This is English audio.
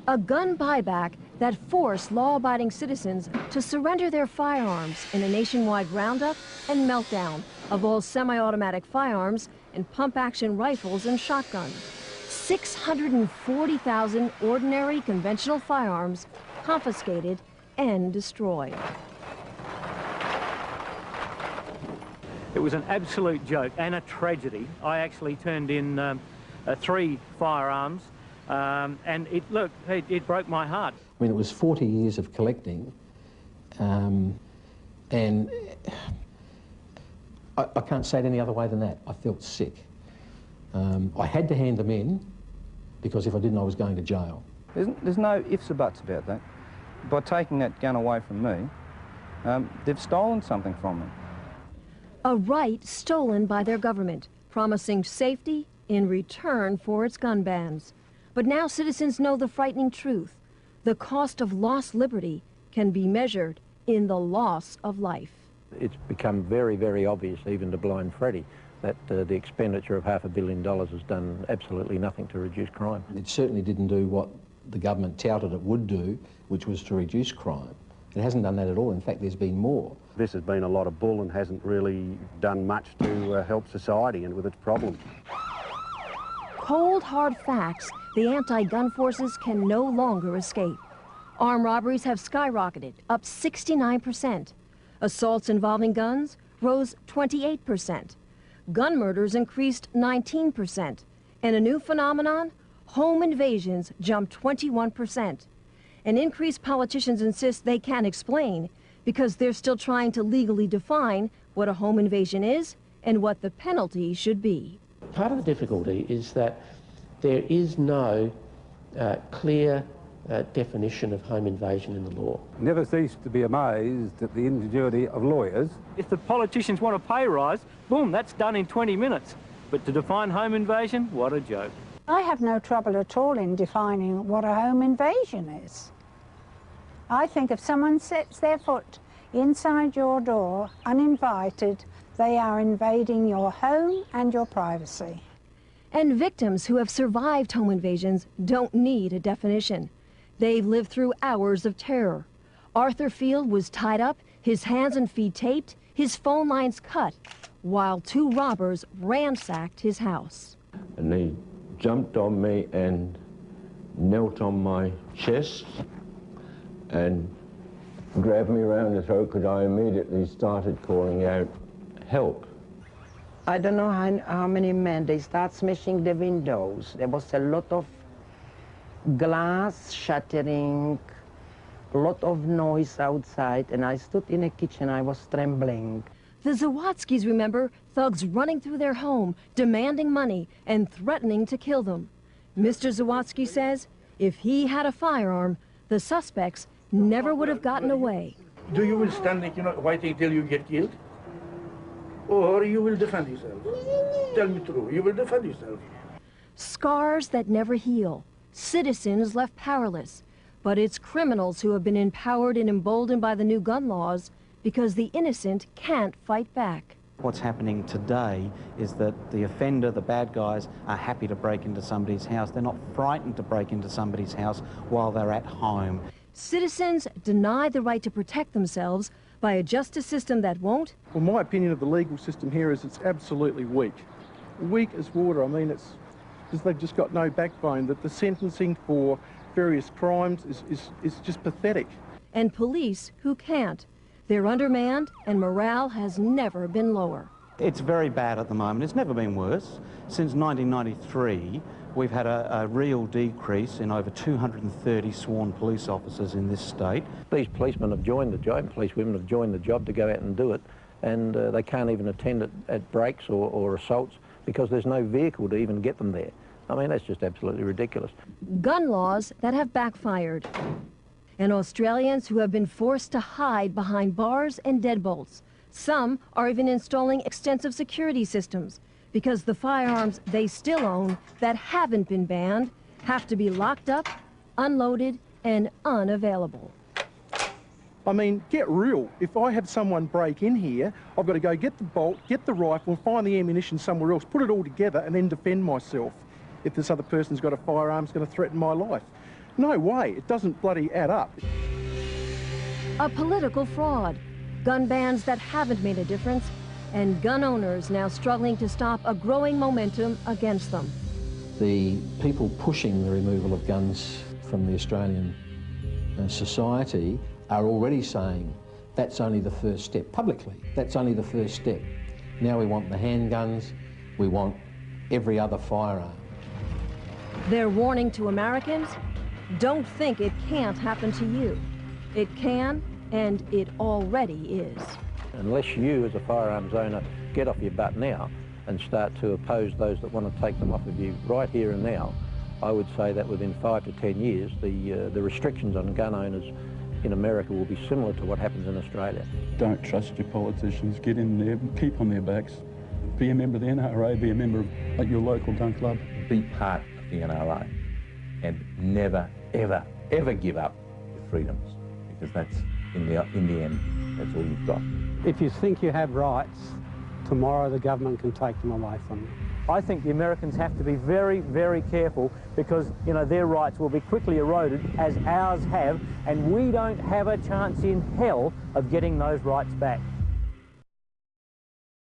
A gun buyback that forced law-abiding citizens to surrender their firearms in a nationwide roundup and meltdown of all semi-automatic firearms and pump-action rifles and shotguns. 640,000 ordinary conventional firearms confiscated and destroyed. It was an absolute joke and a tragedy. I actually turned in 3 firearms and it broke my heart. I mean, it was 40 years of collecting and I can't say it any other way than that. I felt sick. I had to hand them in because if I didn't, I was going to jail. There's no ifs or buts about that. By taking that gun away from me, they've stolen something from me. A right stolen by their government, promising safety in return for its gun bans. But now citizens know the frightening truth. The cost of lost liberty can be measured in the loss of life. It's become very, very obvious, even to Blind Freddy, that the expenditure of $500 million has done absolutely nothing to reduce crime. It certainly didn't do what the government touted it would do, which was to reduce crime. It hasn't done that at all. In fact, there's been more. This has been a lot of bull and hasn't really done much to help society and with its problems. Cold, hard facts the anti-gun forces can no longer escape. Armed robberies have skyrocketed, up 69%. Assaults involving guns rose 28%. Gun murders increased 19%. And a new phenomenon, home invasions jumped 21%. An increase politicians insist they can't explain because they're still trying to legally define what a home invasion is and what the penalty should be. Part of the difficulty is that there is no clear definition of home invasion in the law. Never cease to be amazed at the ingenuity of lawyers. If the politicians want a pay rise, boom, that's done in 20 minutes. But to define home invasion, what a joke. I have no trouble at all in defining what a home invasion is. I think if someone sets their foot inside your door uninvited, they are invading your home and your privacy. And victims who have survived home invasions don't need a definition. They've lived through hours of terror. Arthur Field was tied up, his hands and feet taped, his phone lines cut, while 2 robbers ransacked his house. And they jumped on me and knelt on my chest and grabbed me around the throat because I immediately started calling out, "Help." I don't know how many men, they start smashing the windows. There was a lot of glass shattering, a lot of noise outside, and I stood in the kitchen, I was trembling. The Zawadzkis remember thugs running through their home, demanding money and threatening to kill them. Mr. Zawadzki says if he had a firearm, the suspects never would have gotten away. Do you will stand, waiting till you get killed? Or you will defend yourself? Tell me true, you will defend yourself. Scars that never heal, citizens left powerless. But it's criminals who have been empowered and emboldened by the new gun laws because the innocent can't fight back. What's happening today is that the offender, the bad guys, are happy to break into somebody's house. They're not frightened to break into somebody's house while they're at home. Citizens denied the right to protect themselves by a justice system that won't. Well, my opinion of the legal system here is it's absolutely weak. Weak as water. I mean, it's because they've just got no backbone. That the sentencing for various crimes is just pathetic. And police who can't. They're undermanned and morale has never been lower. It's very bad at the moment. It's never been worse. Since 1993, we've had a real decrease in over 230 sworn police officers in this state. These policemen have joined the job, policewomen have joined the job to go out and do it, and they can't even attend at breaks or assaults because there's no vehicle to even get them there. I mean, that's just absolutely ridiculous. Gun laws that have backfired. And Australians who have been forced to hide behind bars and deadbolts. Some are even installing extensive security systems because the firearms they still own that haven't been banned have to be locked up, unloaded, and unavailable. I mean, get real. If I have someone break in here, I've got to go get the bolt, get the rifle, find the ammunition somewhere else, put it all together, and then defend myself if this other person's got a firearm that's going to threaten my life. No way, it doesn't bloody add up. A political fraud, gun bans that haven't made a difference, and gun owners now struggling to stop a growing momentum against them. The people pushing the removal of guns from the Australian society are already saying that's only the first step. Publicly, that's only the first step. Now we want the handguns, we want every other firearm. They're warning to Americans, don't think it can't happen to you. It can, and it already is. Unless you, as a firearms owner, get off your butt now and start to oppose those that want to take them off of you right here and now, I would say that within 5 to 10 years, the restrictions on gun owners in America will be similar to what happens in Australia. Don't trust your politicians. Get in there, keep on their backs. Be a member of the NRA, be a member of your local gun club. Be part of the NRA and never, ever, ever give up your freedoms, because that's, in the end, that's all you've got. If you think you have rights, tomorrow the government can take them away from you. I think the Americans have to be very, very careful, because, you know, their rights will be quickly eroded, as ours have, and we don't have a chance in hell of getting those rights back.